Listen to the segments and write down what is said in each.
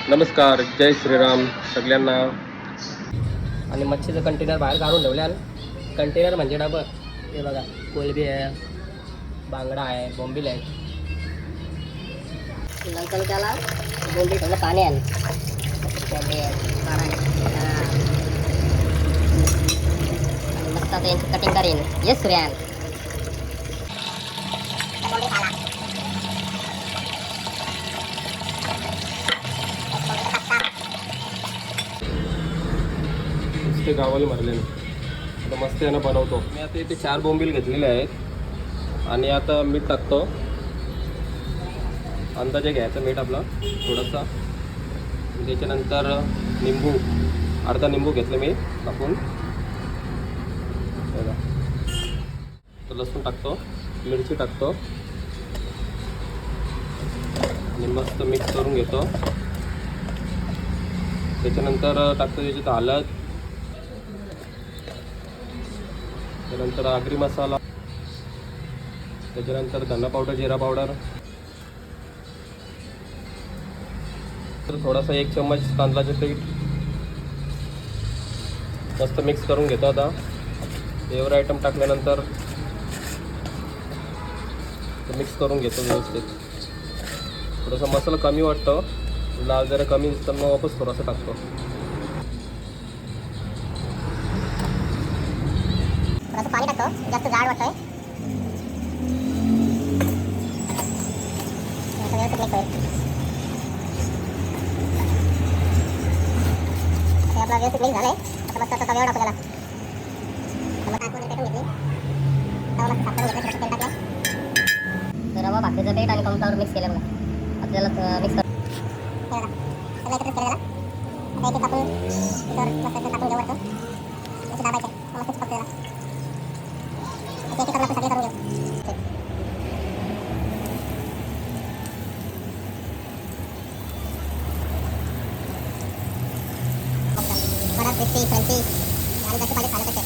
नमस्कार, जय श्रीराम सगळ्यांना. आणि मच्छीचं कंटेनर बाहेर काढून ठेवल्या. कंटेनर म्हणजे डबं हे बघा, कोलबी आहे, बांगडा आहे, बोंबील आहे. नंतर त्याला बोंबील ठेवलं पाणी आहे. मस्त आता यांची कटिंग करेन. येस सूर्यान नुसते गावाला मारले आता मस्त यानं बनवतो. मी आता इथे 4 बोंबील घेतलेले आहेत आणि आता मीठ टाकतो. अंदाजे घ्यायचं मीठ आपला थोडासा. त्याच्यानंतर निंबू, अर्धा निंबू घेतलं मी टाकून. तर लसूण टाकतो, मिरची टाकतो आणि मस्त मिक्स करून घेतो. त्याच्यानंतर टाकतो त्याच्यात हळद, त्यानंतर आगरी मसाला, त्याच्यानंतर धना पावडर, जिरा पावडर, तर थोडासा 1 चम्मच तांदळाचं पीठ. मस्त मिक्स करून घेतो. आता एवढं आयटम टाकल्यानंतर मिक्स करून घेतो व्यवस्थित. थोडासा मसाला कमी वाटतो, लाल जरा कमी दिसतं, मग वापस थोडासा टाकतो. थोडंसं पाणी टाकतो, जास्त जाड वाटतंय. व्यवस्थित मिक्स होईल. हे आपला व्यवस्थित मिक्स झालंय. आता मस्त तव्यावर टाकू त्याला. रवा भाकरीचं पीठ आणि कॉर्नफ्लॉवर मिक्स केलं बघा. आपल्याला मिक्स कर. सगळं एकत्र केलं त्याला. आता एक कापून मस्त टाकून घेऊ. वरतं असं दाबायचं. मस्त चिपकतं त्याला. एक करून आपण सगळे करून घेऊ. बडा क्रिस्पी क्रंची आणि जसे पाहिजे खाणं तसे.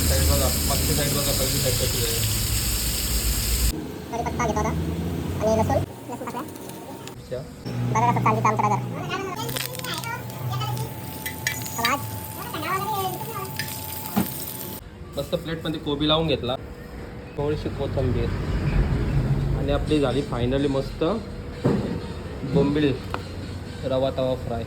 साईड बघा, मागची साईड बघा, पहिली साईड कशी आहे. कढीपत्ता घेतो आता आणि लसूण टाकला. बघा कसं चांगली काम करा. मस्त प्लेटमध्ये कोबी लावून घेतला, थोडीशी कोथिंबीर आणि आपली झाली फायनली मस्त बोंबील रवा तवा फ्राय.